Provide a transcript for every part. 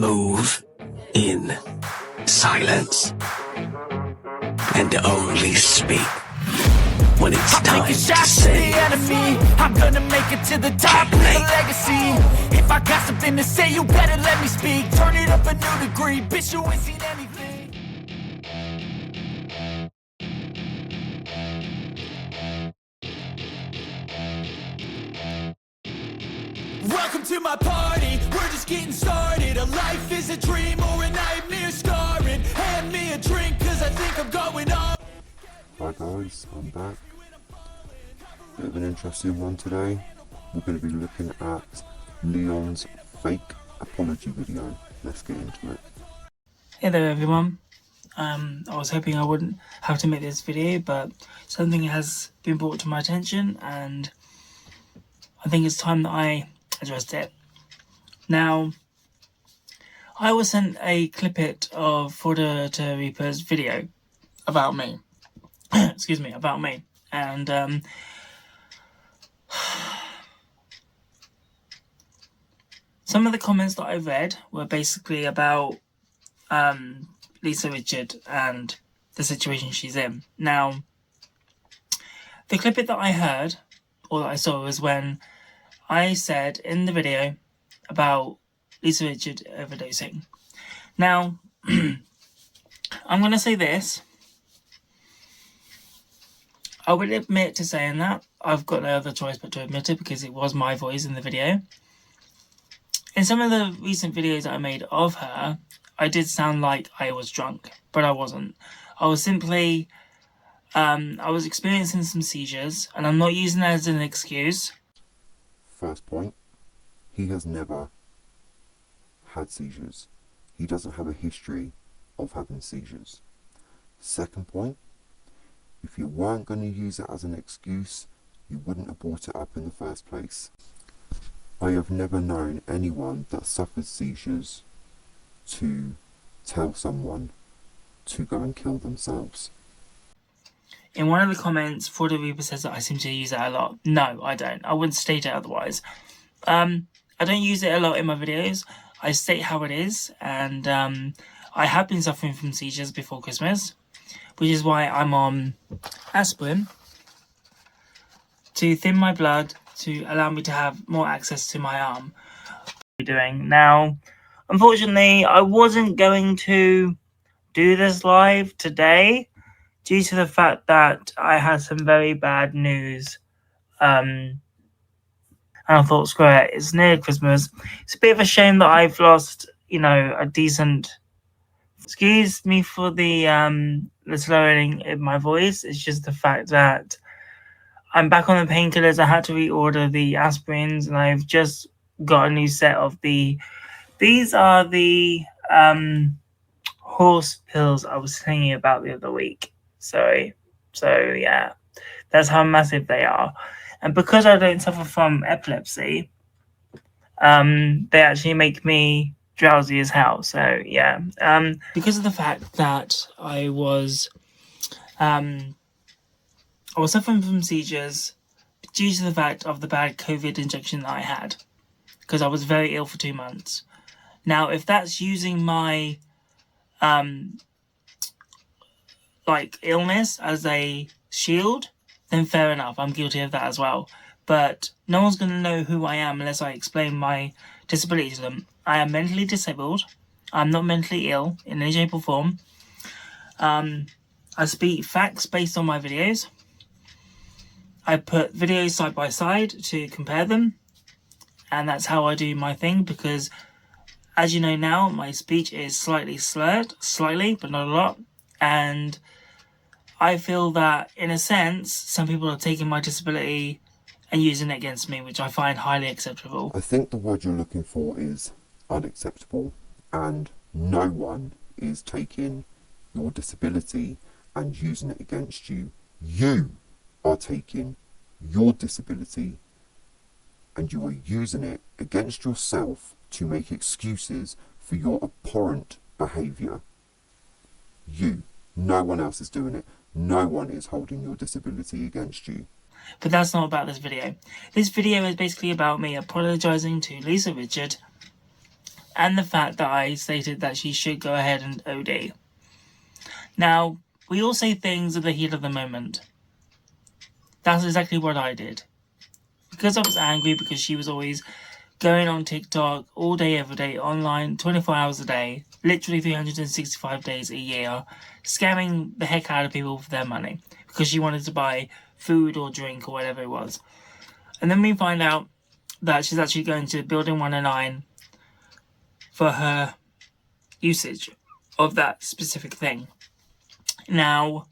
move in silence and only speak when it's time to say. The enemy, I'm gonna make it to the top, leave a legacy. If I got something to say, you better let me speak. Turn it up a new degree, bitch, you ain't seen anything. Welcome to my party, we're just getting started. A life is a dream or a nightmare scarring. Hand me a drink, cause I think I'm going on. Hi guys, I'm back. Bit of an interesting one today. We're going to be looking at Leon's fake apology video. Let's get into it. Hey there everyone. I was hoping I wouldn't have to make this video, but something has been brought to my attention and I think it's time that I addressed it. Now, I was sent a clippet of Forda to Reaper's video about me. Excuse me, about me. And some of the comments that I read were basically about Lisa Richard and the situation she's in. Now, the clip that I heard, or that I saw, was when I said in the video about Lisa Richard overdosing. Now, I'm going to say this. I will admit to saying that. I've got no other choice but to admit it because it was my voice in the video. In some of the recent videos that I made of her, I did sound like I was drunk, but I wasn't. I was simply, I was experiencing some seizures, and I'm not using that as an excuse. First point, he has never had seizures. He doesn't have a history of having seizures. Second point, if you weren't going to use it as an excuse, you wouldn't have brought it up in the first place. I have never known anyone that suffered seizures to tell someone to go and kill themselves. In one of the comments, Forda Reaper says that I seem to use that a lot. No, I don't. I wouldn't state it otherwise. I don't use it a lot in my videos. I state how it is, and I have been suffering from seizures before Christmas, which is why I'm on aspirin to thin my blood to allow me to have more access to my arm. Now, unfortunately, I wasn't going to do this live today due to the fact that I had some very bad news. And I thought, screw it, it's near Christmas. It's a bit of a shame that I've lost, a decent... Excuse me for the slurring in my voice. It's just the fact that I'm back on the painkillers. I had to reorder the aspirins, and I've just got a new set of these are the horse pills I was telling you about the other week. So yeah, that's how massive they are. And because I don't suffer from epilepsy, they actually make me drowsy as hell. So yeah, because of the fact that I was suffering from seizures due to the fact of the bad COVID injection that I had, because I was very ill for 2 months. Now, if that's using my illness as a shield, then fair enough, I'm guilty of that as well. But no one's going to know who I am unless I explain my disability to them. I am mentally disabled. I'm not mentally ill in any shape or form. I speak facts based on my videos. I put videos side by side to compare them. And that's how I do my thing, because as you know now, my speech is slightly slurred, but not a lot. And I feel that, in a sense, some people are taking my disability and using it against me, which I find highly acceptable. I think the word you're looking for is unacceptable, and no one is taking your disability and using it against you. You are taking your disability and you are using it against yourself to make excuses for your abhorrent behaviour. No one else is doing it. No one is holding your disability against you. But that's not about this video. This video is basically about me apologising to Lisa Richard and the fact that I stated that she should go ahead and OD. Now, we all say things at the heat of the moment. That's exactly what I did. Because I was angry, because she was always going on TikTok all day, every day, online, 24 hours a day, literally 365 days a year, scamming the heck out of people for their money because she wanted to buy food or drink or whatever it was. And then we find out that she's actually going to Building 109 for her usage of that specific thing. Now,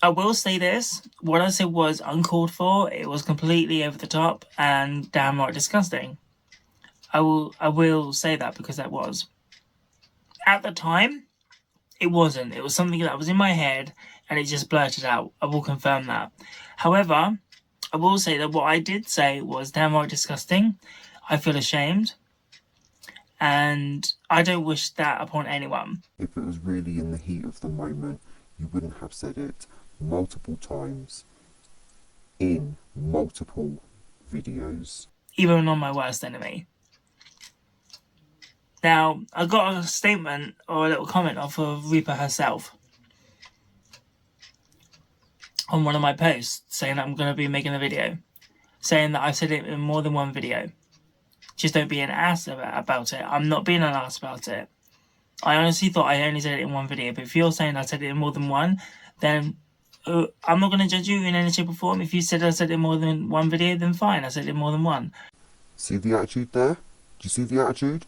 I will say this, what I said was uncalled for, it was completely over the top and downright disgusting. I will say that because that was. At the time, it wasn't. It was something that was in my head and it just blurted out. I will confirm that. However, I will say that what I did say was downright disgusting. I feel ashamed. And I don't wish that upon anyone. If it was really in the heat of the moment, you wouldn't have said it multiple times in multiple videos. Even on my worst enemy. Now, I got a statement or a little comment off of Reaper herself on one of my posts saying that I'm going to be making a video. Saying that I've said it in more than one video. Just don't be an ass about it. I'm not being an ass about it. I honestly thought I only said it in one video, but if you're saying I said it in more than one, then I'm not going to judge you in any shape or form. If you said I said it in more than one video, then fine, I said it in more than one. See the attitude there? Do you see the attitude?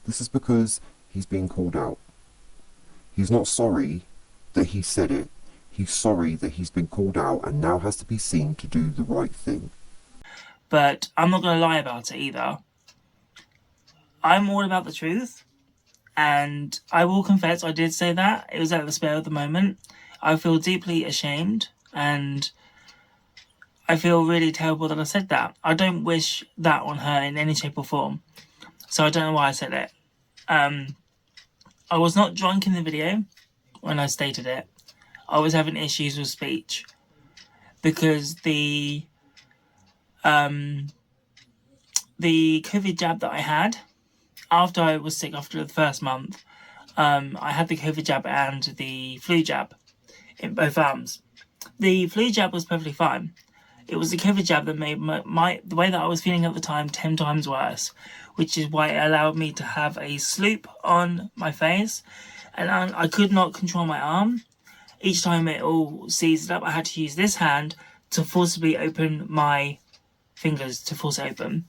This is because he's being called out. He's not sorry that he said it. He's sorry that he's been called out and now has to be seen to do the right thing. But I'm not going to lie about it either. I'm all about the truth. And I will confess I did say that. It was at the spur of the moment. I feel deeply ashamed. And I feel really terrible that I said that. I don't wish that on her in any shape or form. So I don't know why I said it. I was not drunk in the video when I stated it. I was having issues with speech. Because the COVID jab that I had, after I was sick after the first month, I had the COVID jab and the flu jab in both arms. The flu jab was perfectly fine. It was the COVID jab that made the way that I was feeling at the time 10 times worse, which is why it allowed me to have a sloop on my face, and I could not control my arm. Each time it all seized up, I had to use this hand to forcibly open my fingers to force it open.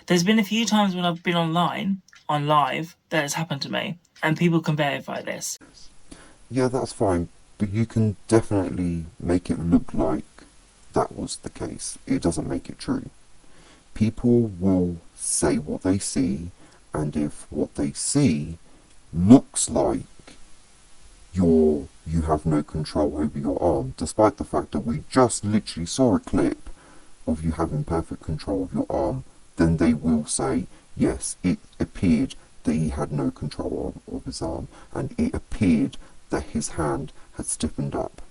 There's been a few times when I've been on live, that has happened to me, and people can verify this. Yeah, that's fine, but you can definitely make it look like that was the case. It doesn't make it true. People will say what they see, and if what they see looks like you have no control over your arm, despite the fact that we just literally saw a clip of you having perfect control of your arm, then they will say, yes, it appeared that he had no control of his arm, and it appeared that his hand had stiffened up.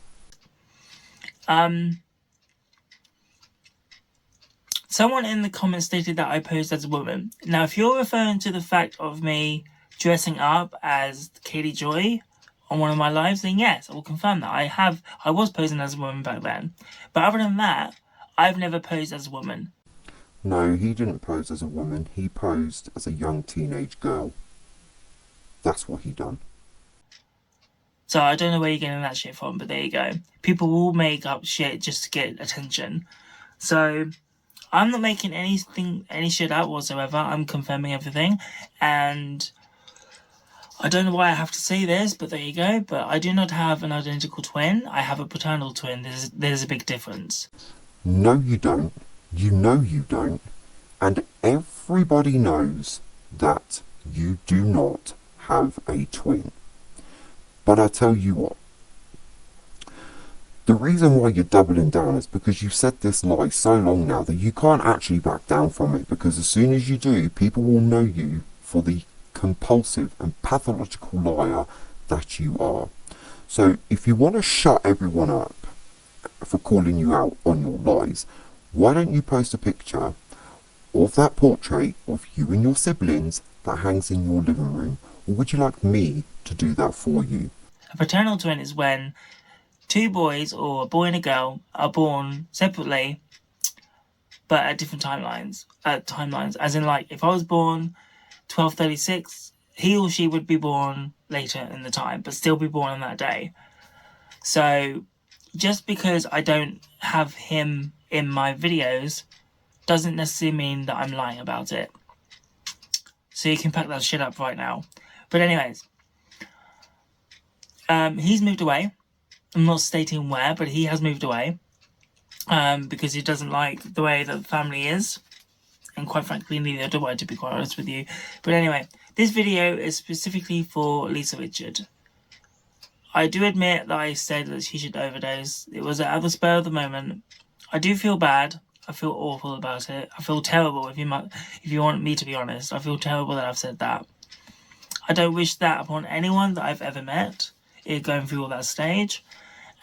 Someone in the comments stated that I posed as a woman. Now, if you're referring to the fact of me dressing up as Katie Joy on one of my lives, then yes, I will confirm that. I was posing as a woman back then. But other than that, I've never posed as a woman. No, he didn't pose as a woman. He posed as a young teenage girl. That's what he done. So I don't know where you're getting that shit from, but there you go. People will make up shit just to get attention. So I'm not making any shit out whatsoever. I'm confirming everything. And I don't know why I have to say this, but there you go. But I do not have an identical twin. I have a paternal twin. There's a big difference. No, you don't. You know you don't. And everybody knows that you do not have a twin. But I tell you what. The reason why you're doubling down is because you've said this lie so long now that you can't actually back down from it, because as soon as you do, people will know you for the compulsive and pathological liar that you are. So if you want to shut everyone up for calling you out on your lies, why don't you post a picture of that portrait of you and your siblings that hangs in your living room? Or would you like me to do that for you? A fraternal twin is when two boys, or a boy and a girl, are born separately but at different timelines. As in, like, if I was born 1236, he or she would be born later in the time, but still be born on that day. So just because I don't have him in my videos doesn't necessarily mean that I'm lying about it. So you can pack that shit up right now. But anyways, he's moved away. I'm not stating where, but he has moved away. Because he doesn't like the way that the family is. And quite frankly, neither do I, to be quite honest with you. But anyway, this video is specifically for Lisa Richard. I do admit that I said that she should overdose. It was at the spur of the moment. I do feel bad. I feel awful about it. I feel terrible, if you want me to be honest. I feel terrible that I've said that. I don't wish that upon anyone that I've ever met, going through all that stage.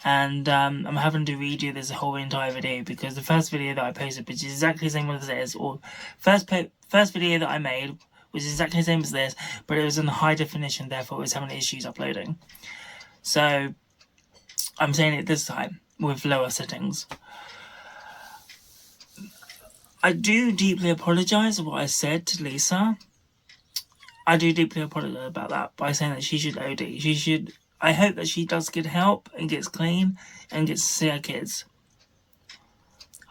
And I'm having to redo this whole entire video because the first video that I posted, which is exactly the same as this, or first video that I made, which is exactly the same as this, but it was in high definition, therefore it was having issues uploading. So I'm saying it this time with lower settings. I do deeply apologise for what I said to Lisa. I do deeply apologise about that by saying that she should OD. I hope that she does get help and gets clean and gets to see her kids.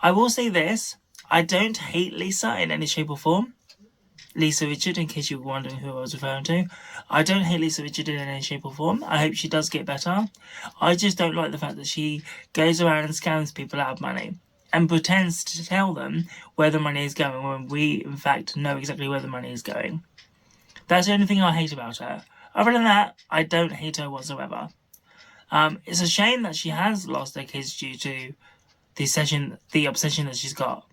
I will say this. I don't hate Lisa in any shape or form. Lisa Richard, in case you were wondering who I was referring to. I don't hate Lisa Richard in any shape or form. I hope she does get better. I just don't like the fact that she goes around and scams people out of money and pretends to tell them where the money is going when we, in fact, know exactly where the money is going. That's the only thing I hate about her. Other than that, I don't hate her whatsoever. It's a shame that she has lost her kids due to the obsession that she's got.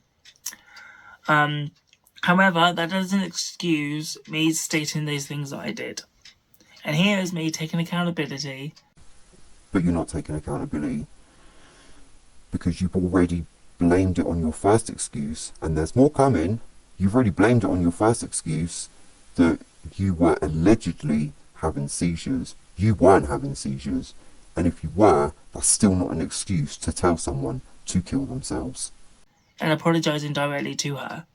However, that doesn't excuse me stating these things that I did. And here is me taking accountability. But you're not taking accountability because you've already blamed it on your first excuse, and there's more coming. You've already blamed it on your first excuse that you were allegedly having seizures. You weren't having seizures, and if you were, that's still not an excuse to tell someone to kill themselves. And apologising directly to her.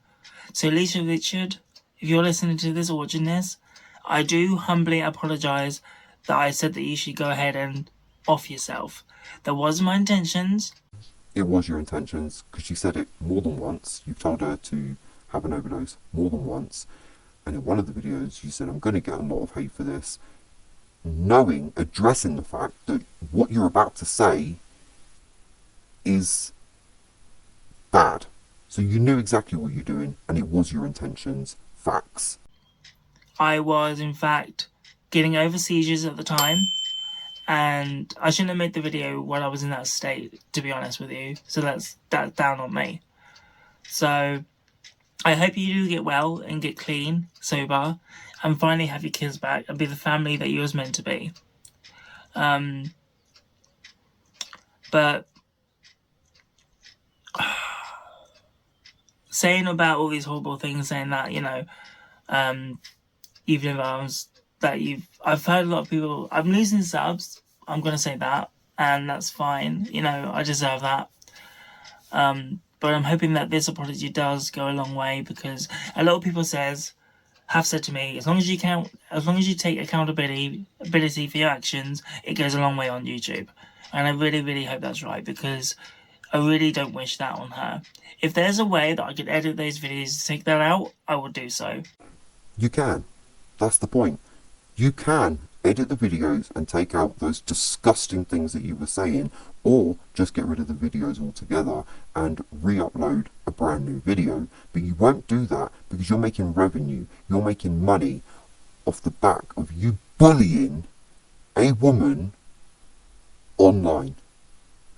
So Lisa Richard, if you're listening to this or watching this, I do humbly apologise that I said that you should go ahead and off yourself. That wasn't my intentions. It was your intentions, because you said it more than once. You told her to have an overdose more than once. And in one of the videos, you said, I'm going to get a lot of hate for this. Addressing the fact that what you're about to say is bad. So you knew exactly what you're doing, and it was your intentions. Facts. I was, in fact, getting over seizures at the time. And I shouldn't have made the video while I was in that state, to be honest with you. So that's down on me. So I hope you do get well and get clean, sober, and finally have your kids back and be the family that you was meant to be. But saying about all these horrible things, saying that, you've never, I've heard a lot of people, I'm losing subs, I'm going to say that, and that's fine, I deserve that. But I'm hoping that this apology does go a long way, because a lot of people have said to me, as long as you take accountability for your actions, it goes a long way on YouTube. And I really, really hope that's right, because I really don't wish that on her. If there's a way that I could edit those videos to take that out, I would do so. You can. That's the point. You can edit the videos and take out those disgusting things that you were saying, or just get rid of the videos altogether and re-upload a brand new video. But you won't do that because you're making revenue, you're making money off the back of you bullying a woman online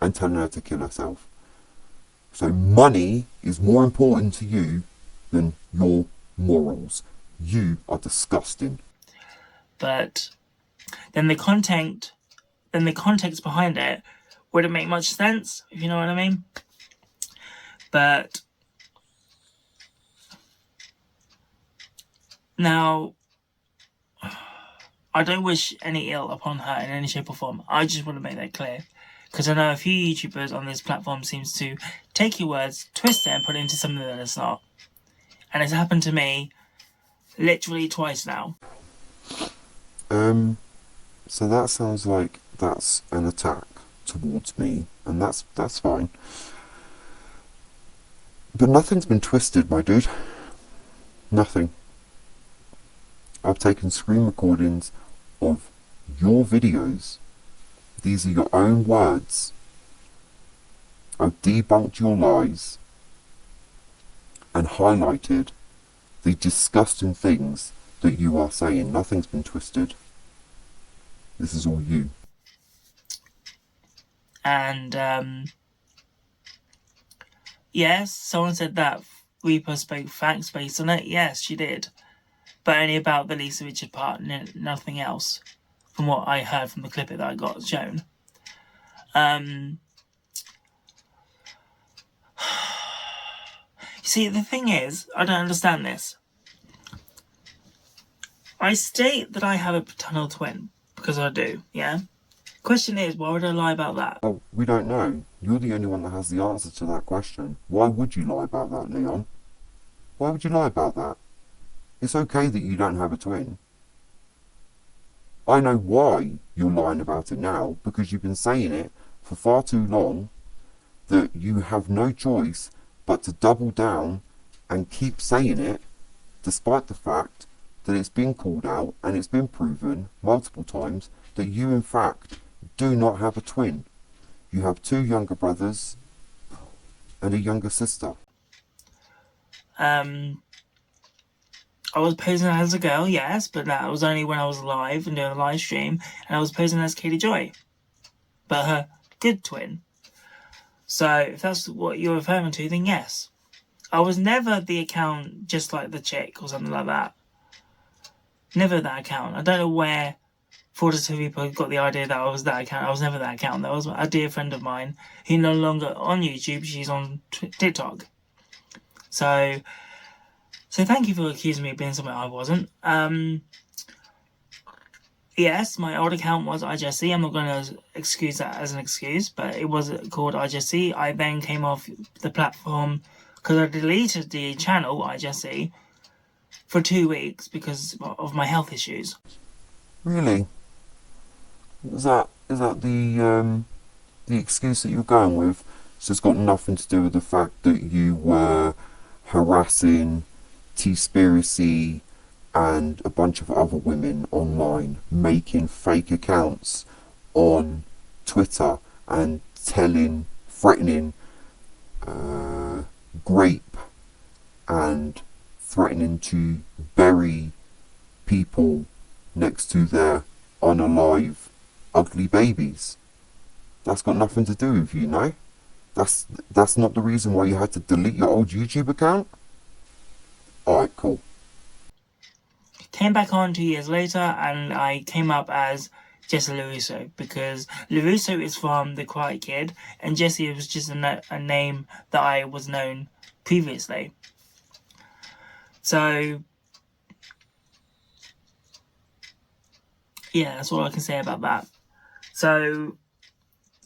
and telling her to kill herself. So money is more important to you than your morals. You are disgusting. But then the context behind it wouldn't make much sense, if you know what I mean. But Now, I don't wish any ill upon her in any shape or form. I just want to make that clear. Because I know a few YouTubers on this platform seems to take your words, twist it and put it into something that it's not. And it's happened to me literally twice now. So that sounds like that's an attack towards me, and that's fine. But nothing's been twisted, my dude. Nothing. I've taken screen recordings of your videos. These are your own words. I've debunked your lies and highlighted the disgusting things that you are saying. Nothing's been twisted. This is all you. And, yes, someone said that Reaper spoke facts based on it. Yes, she did. But only about the Lisa Richard part, nothing else, from what I heard from the clip that I got shown. See, the thing is, I don't understand this. I state that I have a paternal twin, because I do, yeah? Question is, why would I lie about that? Oh, we don't know. You're the only one that has the answer to that question. Why would you lie about that, Leon? Why would you lie about that? It's okay that you don't have a twin. I know why you're lying about it now, because you've been saying it for far too long, that you have no choice but to double down and keep saying it, despite the fact that it's been called out and it's been proven multiple times that you in fact do not have a twin. You have two younger brothers and a younger sister. I was posing as a girl, yes, but that was only when I was live and doing a live stream, and I was posing as Katie Joy, but her good twin. So if that's what you're referring to, then yes. I was never the account just like the chick or something like that. Never that account. I don't know where 42 people got the idea that I was that account. I was never that account. That was a dear friend of mine who's no longer on YouTube. She's on TikTok. So thank you for accusing me of being something I wasn't. Yes, my old account was iJessie. I'm not going to excuse that as an excuse, but it was called iJessie. I then came off the platform because I deleted the channel iJessie for 2 weeks because of my health issues. Really? Is that the excuse that you're going with? So it's got nothing to do with the fact that you were harassing T-Spiracy and a bunch of other women online, making fake accounts on Twitter and threatening rape and threatening to bury people next to their unalive ugly babies. That's got nothing to do with you, no? That's not the reason why you had to delete your old YouTube account? Alright, cool. Came back on 2 years later and I came up as Jessie Larusso because Larusso is from The Quiet Kid and Jessie was just a name that I was known previously. So yeah, that's all I can say about that. So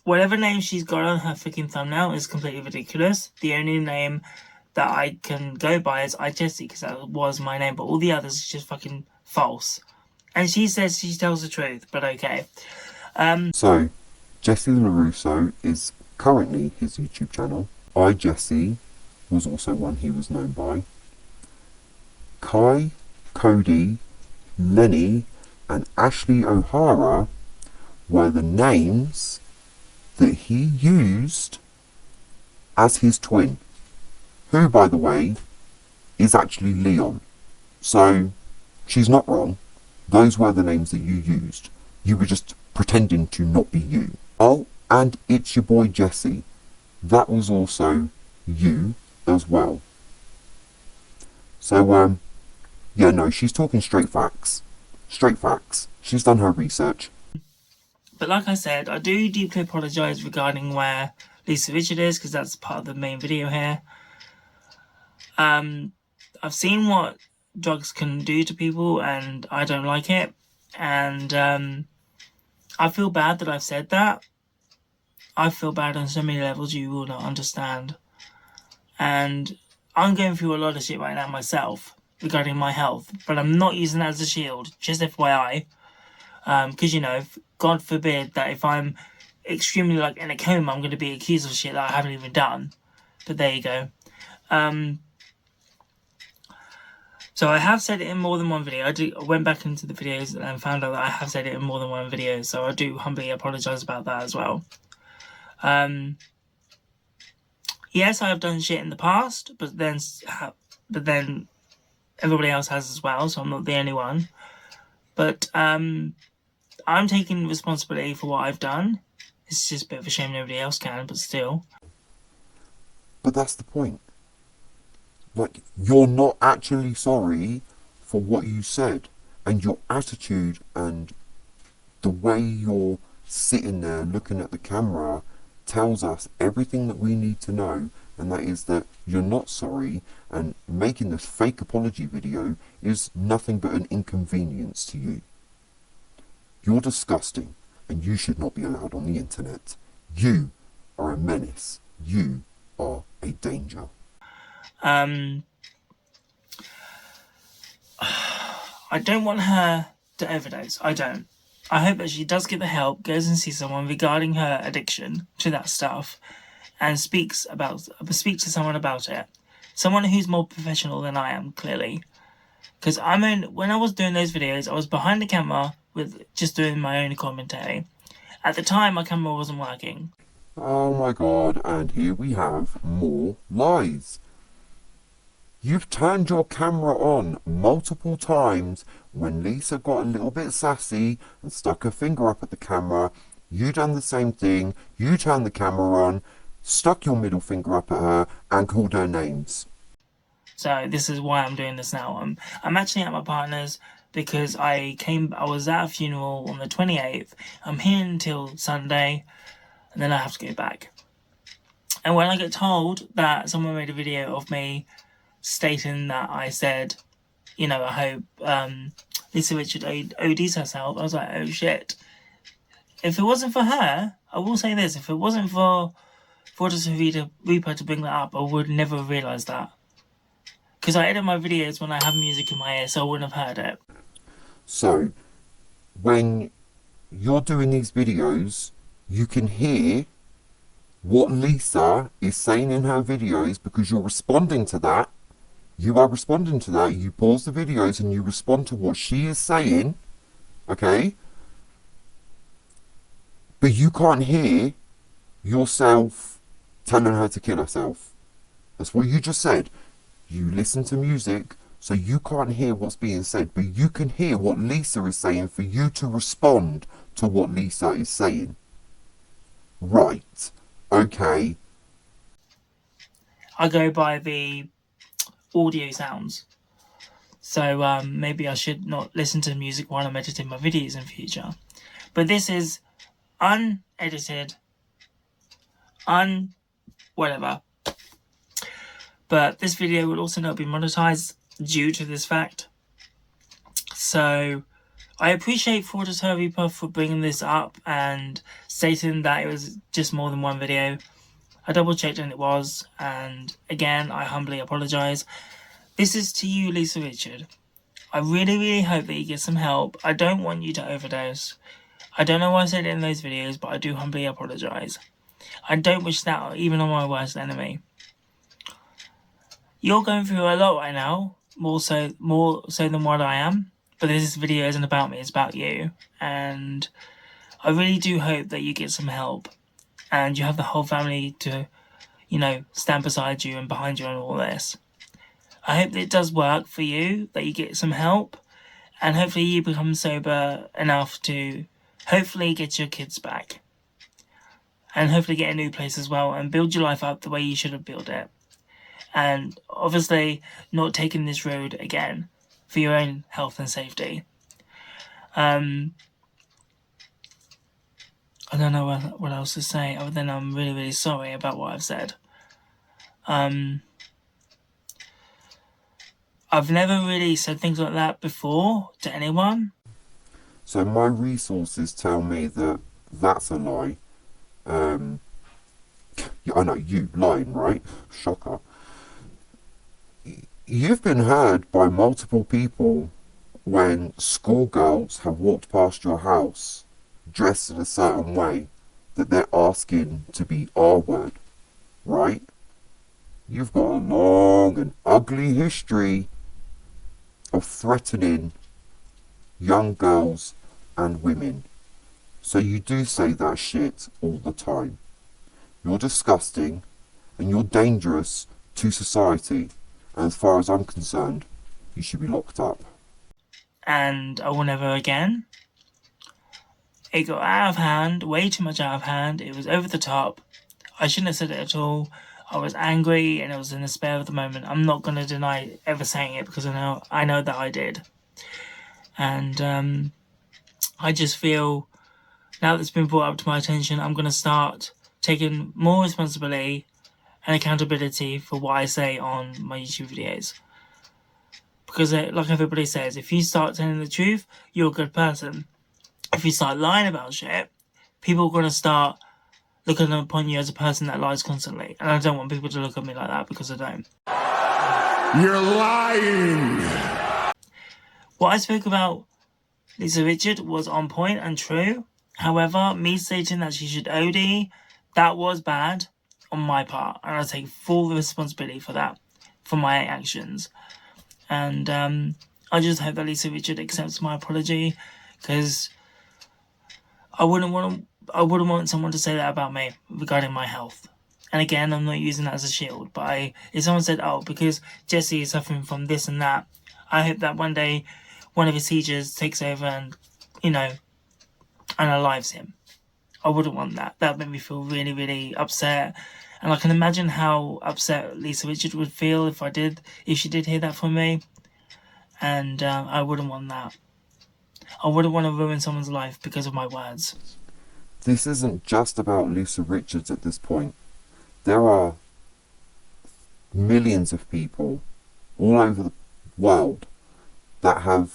whatever name she's got on her freaking thumbnail is completely ridiculous. The only name that I can go by is iJessie because that was my name, but all the others is just fucking false. And she says she tells the truth, but okay. So, Jessie Larusso is currently his YouTube channel. iJessie was also one he was known by. Kai, Cody, Lenny, and Ashley O'Hara were the names that he used as his twin, who, by the way, is actually Leon. So, she's not wrong. Those were the names that you used. You were just pretending to not be you. Oh, and it's your boy Jessie. That was also you as well. So, yeah, no, she's talking straight facts. Straight facts. She's done her research. But like I said, I do deeply apologise regarding where Lisa Richard is, because that's part of the main video here. I've seen what drugs can do to people, and I don't like it. And I feel bad that I've said that. I feel bad on so many levels you will not understand. And I'm going through a lot of shit right now myself regarding my health, but I'm not using that as a shield, just FYI. Because, you know, God forbid that if I'm extremely, like, in a coma, I'm going to be accused of shit that I haven't even done. But there you go. So I have said it in more than one video. I went back into the videos and found out that I have said it in more than one video, so I do humbly apologise about that as well. Yes, I have done shit in the past, but then everybody else has as well, so I'm not the only one. But I'm taking responsibility for what I've done. It's just a bit of a shame nobody else can, but still. But that's the point. Like, you're not actually sorry for what you said, and your attitude and the way you're sitting there looking at the camera tells us everything that we need to know, and that is that you're not sorry, and making this fake apology video is nothing but an inconvenience to you. You're disgusting, and you should not be allowed on the internet. You are a menace. You are a danger. I don't want her to overdose. I don't. I hope that she does get the help, goes and sees someone regarding her addiction to that stuff, and speak to someone about it. Someone who's more professional than I am, clearly. Because when I was doing those videos, I was behind the camera with just doing my own commentary. At the time, my camera wasn't working. Oh my god, and here we have more lies. You've turned your camera on multiple times. When Lisa got a little bit sassy and stuck her finger up at the camera, you done the same thing. You turned the camera on, stuck your middle finger up at her, and called her names. So this is why I'm doing this now. I'm actually at my partner's because I was at a funeral on the 28th. I'm here until Sunday, and then I have to go back. And when I get told that someone made a video of me stating that I said, you know, I hope Lisa Richard ODs herself, I was like, oh shit. If it wasn't for her, I will say this, if it wasn't for Fortis Reaper to bring that up, I would never have realised that. Because I edit my videos when I have music in my ear, so I wouldn't have heard it. So, when you're doing these videos, you can hear what Lisa is saying in her videos because you're responding to that. You are responding to that. You pause the videos and you respond to what she is saying. Okay? But you can't hear yourself telling her to kill herself. That's what you just said. You listen to music, so you can't hear what's being said, but you can hear what Lisa is saying for you to respond to what Lisa is saying. Right. Okay. I go by the audio sounds. So maybe I should not listen to music while I'm editing my videos in future. But this is unedited, whatever. But this video will also not be monetized due to this fact. So I appreciate Fortis Reaper for bringing this up and stating that it was just more than one video. I double checked and it was, and again I humbly apologise. This is to you, Lisa Richard. I really hope that you get some help. I don't want you to overdose. I don't know why I said it in those videos, but I do humbly apologise. I don't wish that even on my worst enemy. You're going through a lot right now, more so than what I am. But this video isn't about me, it's about you. And I really do hope that you get some help. And you have the whole family to, you know, stand beside you and behind you on all this. I hope that it does work for you, that you get some help. And hopefully you become sober enough to hopefully get your kids back. And hopefully get a new place as well and build your life up the way you should have built it. And obviously not taking this road again for your own health and safety. I don't know what else to say other than I'm really sorry about what I've said. I've never really said things like that before to anyone. So my resources tell me that that's a lie. I know, you lying, right? Shocker. You've been heard by multiple people when schoolgirls have walked past your house dressed in a certain way that they're asking to be R-word, right? You've got a long and ugly history of threatening young girls and women. So you do say that shit all the time. You're disgusting and you're dangerous to society. And as far as I'm concerned, you should be locked up. And I will never again. It got out of hand, way too much out of hand. It was over the top. I shouldn't have said it at all. I was angry and I was in despair of the moment. I'm not going to deny ever saying it because I know that I did. And I just feel, now that's been brought up to my attention, I'm going to start taking more responsibility and accountability for what I say on my YouTube videos. Because like everybody says, if you start telling the truth, you're a good person. If you start lying about shit, people are going to start looking upon you as a person that lies constantly. And I don't want people to look at me like that because I don't. You're lying! What I spoke about Lisa Richard was on point and true. However, me stating that she should OD, that was bad on my part. And I take full responsibility for that, for my actions. And I just hope that Lisa Richard accepts my apology, because I wouldn't want someone to say that about me regarding my health. And again, I'm not using that as a shield, but if someone said, oh, because Jesse is suffering from this and that, I hope that one day one of his seizures takes over and, unalives him. I wouldn't want that. That would make me feel really, really upset. And I can imagine how upset Lisa Richard would feel if she did hear that from me. And I wouldn't want that. I wouldn't want to ruin someone's life because of my words. This isn't just about Lisa Richards at this point. There are millions of people all over the world that have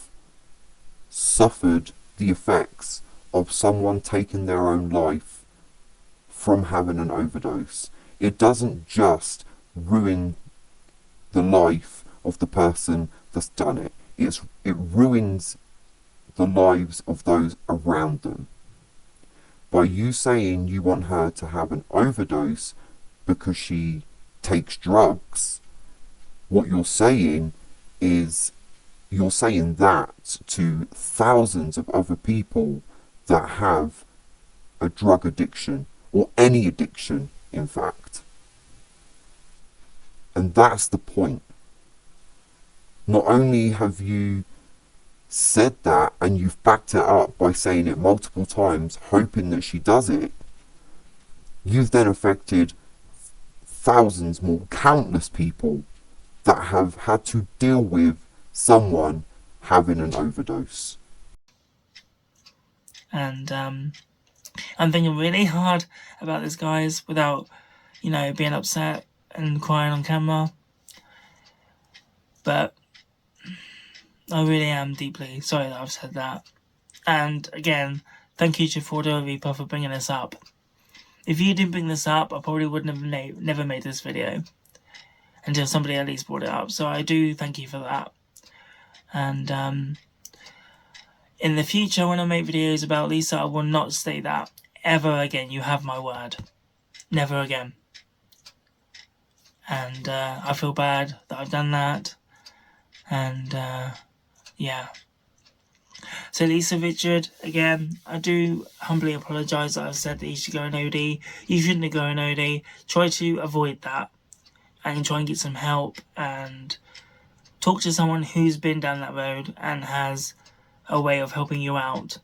suffered the effects of someone taking their own life from having an overdose. It doesn't just ruin the life of the person that's done it. It ruins the lives of those around them. By you saying you want her to have an overdose because she takes drugs, what you're saying is you're saying that to thousands of other people that have a drug addiction, or any addiction, in fact. And that's the point. Not only have you said that and you've backed it up by saying it multiple times, hoping that she does it, you've then affected thousands more, countless people that have had to deal with someone having an overdose. And I'm thinking really hard about this, guys, without, being upset and crying on camera. But I really am deeply sorry that I've said that. And again, thank you to Fordo Reaper for bringing this up. If you didn't bring this up, I probably wouldn't have never made this video until somebody at least brought it up. So I do thank you for that. And in the future, when I make videos about Lisa, I will not state that ever again. You have my word. Never again. And I feel bad that I've done that. And yeah. So Lisa Richard, again, I do humbly apologise that I've said that you should go in OD. You shouldn't go in OD. Try to avoid that and try and get some help and talk to someone who's been down that road and has a way of helping you out.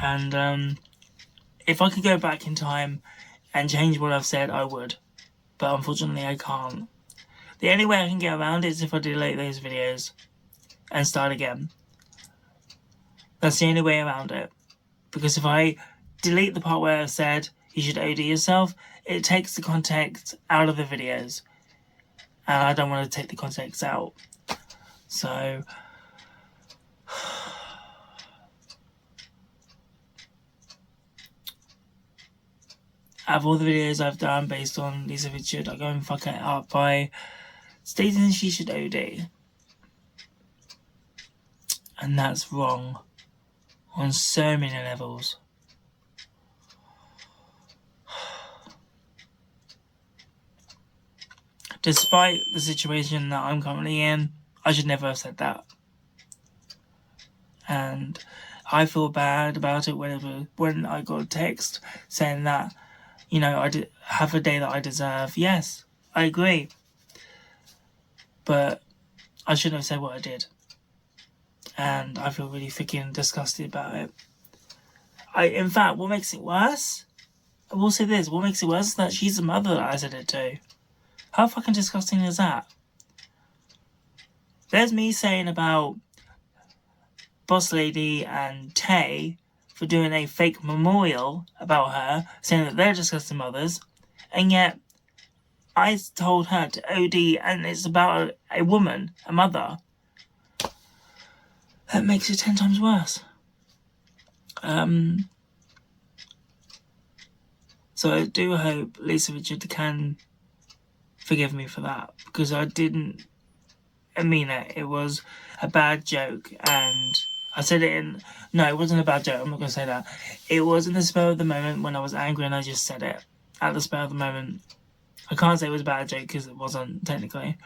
And if I could go back in time and change what I've said, I would. But unfortunately I can't. The only way I can get around it is if I delete those videos and start again. That's the only way around it. Because if I delete the part where I said you should OD yourself, it takes the context out of the videos. and I don't want to take the context out. So out of all the videos I've done based on Lisa Richard, I go and fuck it up by stating she should OD. And that's wrong on so many levels. Despite the situation that I'm currently in, I should never have said that. And I feel bad about it when I got a text saying that, you know, I did have a day that I deserve. Yes, I agree. But I shouldn't have said what I did. And I feel really freaking disgusted about it. In fact, what makes it worse? I will say this, what makes it worse is that she's the mother that I said it to. How fucking disgusting is that? There's me saying about Boss Lady and Tay for doing a fake memorial about her, saying that they're disgusting mothers, and yet I told her to OD and it's about a woman, a mother. That makes it 10 times worse. So I do hope Lisa Richard can forgive me for that, because I didn't mean it. It was a bad joke, and I said it in... No, it wasn't a bad joke, I'm not going to say that. It was in the spur of the moment when I was angry and I just said it. At the spur of the moment. I can't say it was a bad joke because it wasn't, technically.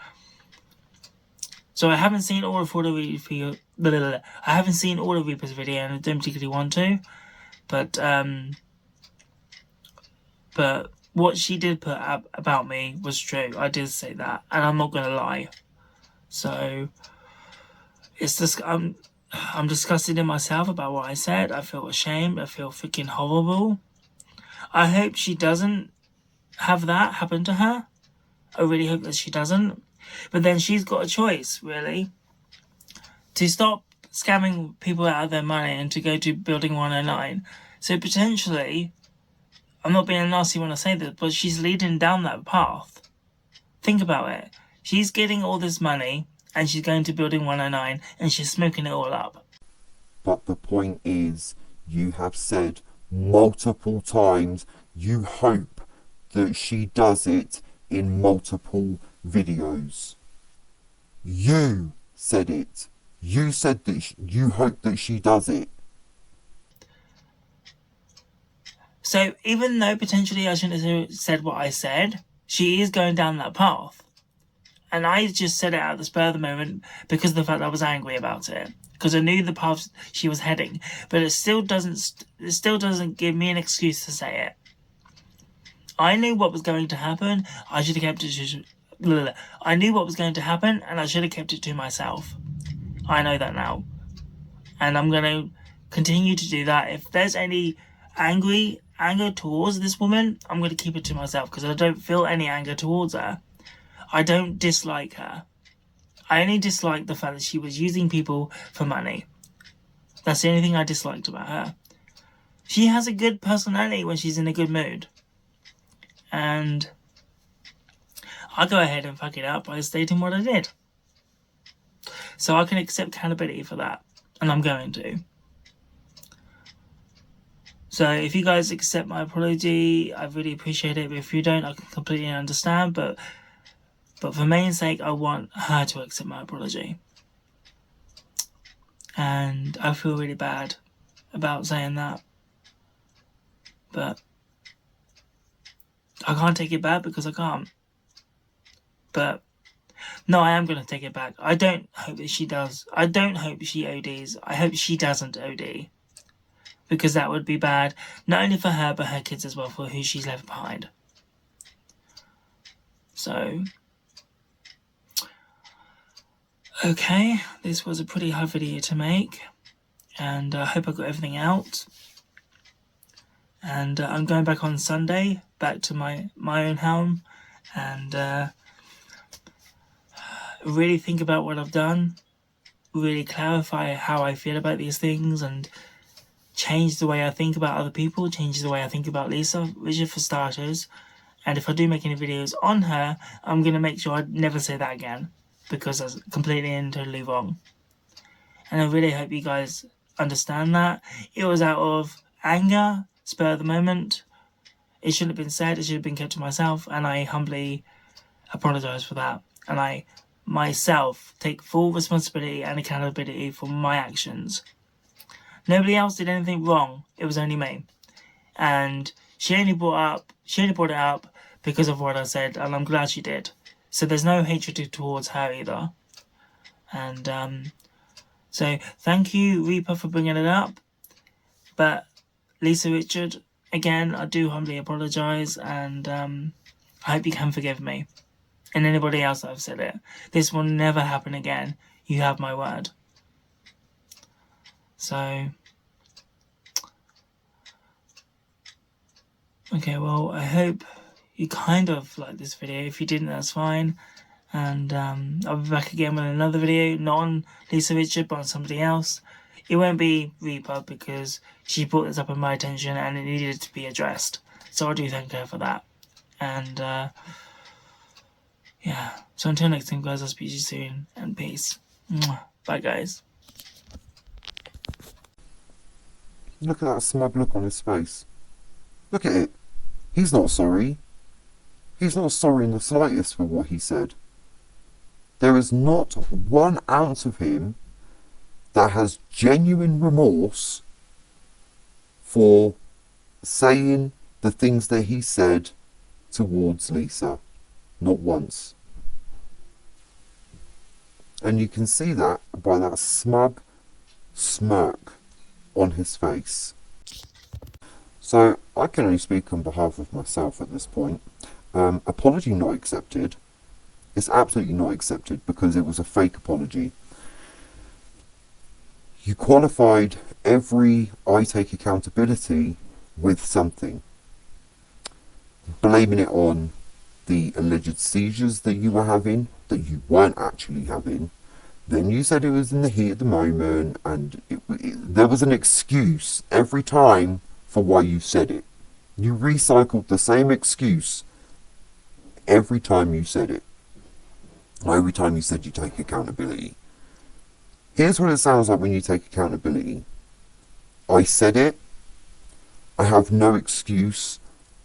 So I haven't seen all of Reaper's video, and I don't particularly want to. But what she did put up about me was true. I did say that, and I'm not gonna lie. So it's just I'm disgusted in myself about what I said. I feel ashamed. I feel freaking horrible. I hope she doesn't have that happen to her. I really hope that she doesn't. But then she's got a choice, really, to stop scamming people out of their money and to go to Building 109. So potentially, I'm not being nasty when I say this, but she's leading down that path. Think about it. She's getting all this money and she's going to Building 109 and she's smoking it all up. But the point is, you have said multiple times you hope that she does it in multiple videos. You said it. You said that you hope that she does it. So even though potentially I shouldn't have said what I said, she is going down that path. And I just said it at the spur of the moment because of the fact I was angry about it. Because I knew the path she was heading. But it still doesn't give me an excuse to say it. I knew what was going to happen. I should have kept it to... I knew what was going to happen and I should have kept it to myself. I know that now. And I'm going to continue to do that. If there's any anger towards this woman, I'm going to keep it to myself because I don't feel any anger towards her. I don't dislike her. I only dislike the fact that she was using people for money. That's the only thing I disliked about her. She has a good personality when she's in a good mood. And I'll go ahead and fuck it up by stating what I did. So I can accept accountability for that. And I'm going to. So if you guys accept my apology, I really appreciate it. But if you don't, I can completely understand. But for main sake, I want her to accept my apology. And I feel really bad about saying that. But I can't take it back because I can't. But no, I am going to take it back. I don't hope that she does. I don't hope she ODs. I hope she doesn't OD. Because that would be bad, not only for her, but her kids as well, for who she's left behind. So, okay, this was a pretty hard video to make. And I hope I got everything out. And I'm going back on Sunday, back to my own home. And really think about what I've done. Really clarify how I feel about these things. And change the way I think about other people. Change the way I think about Lisa Richard for starters. And if I do make any videos on her, I'm going to make sure I never say that again, because that's completely and totally wrong. And I really hope you guys understand that. It was out of anger, spur of the moment. It shouldn't have been said, it should have been kept to myself, and I humbly apologise for that. And I myself take full responsibility and accountability for my actions. Nobody else did anything wrong, it was only me. And she only brought it up because of what I said, and I'm glad she did. So there's no hatred towards her either. And so thank you, Reaper, for bringing it up. But Lisa Richard, again, I do humbly apologise, and I hope you can forgive me. And anybody else that I've said it. This will never happen again. You have my word. So, okay, well, I hope you kind of like this video. If you didn't, that's fine. And I'll be back again with another video, not on Lisa Richard, but on somebody else. It won't be Reaper, because she brought this up in my attention and it needed to be addressed. So I do thank her for that. And yeah, so until next time, guys, I'll speak to you soon, and peace. Mwah. Bye, guys. Look at that smug look on his face. Look at it. He's not sorry. He's not sorry in the slightest for what he said. There is not 1 ounce of him that has genuine remorse for saying the things that he said towards Lisa. Not once. And you can see that by that smug smirk on his face. So I can only speak on behalf of myself at this point. Apology not accepted. It's absolutely not accepted, because it was a fake apology. You qualified every I take accountability with something. Blaming it on the alleged seizures that you were having, that you weren't actually having. Then you said it was in the heat of the moment, and there was an excuse every time for why you said it. You recycled the same excuse every time you said it. Every time you said you take accountability. Here's what it sounds like when you take accountability. I said it. I have no excuse.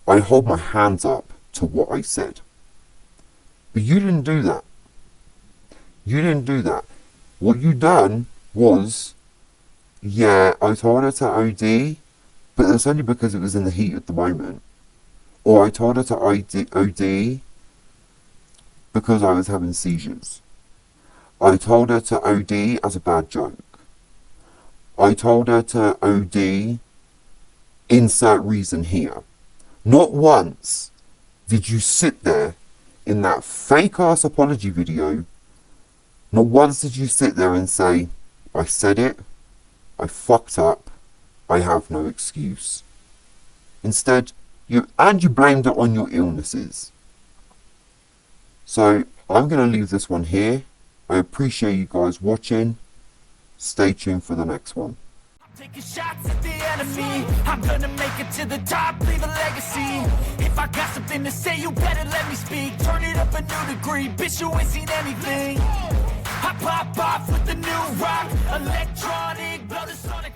I hold my hands up to what I said. But you didn't do that. You didn't do that. What you done was, yeah, I told her to OD, but that's only because it was in the heat at the moment. Or I told her to OD because I was having seizures. I told her to OD as a bad joke. I told her to OD, insert reason here. Not once did you sit there in that fake ass apology video. Not once did you sit there and say, I said it, I fucked up, I have no excuse. Instead, you blamed it on your illnesses. So I'm going to leave this one here. I appreciate you guys watching. Stay tuned for the next one. Taking shots at the enemy, I'm gonna make it to the top, leave a legacy. If I got something to say, you better let me speak. Turn it up a new degree, bitch, you ain't seen anything. I pop off with the new rock, electronic, blow the sonic.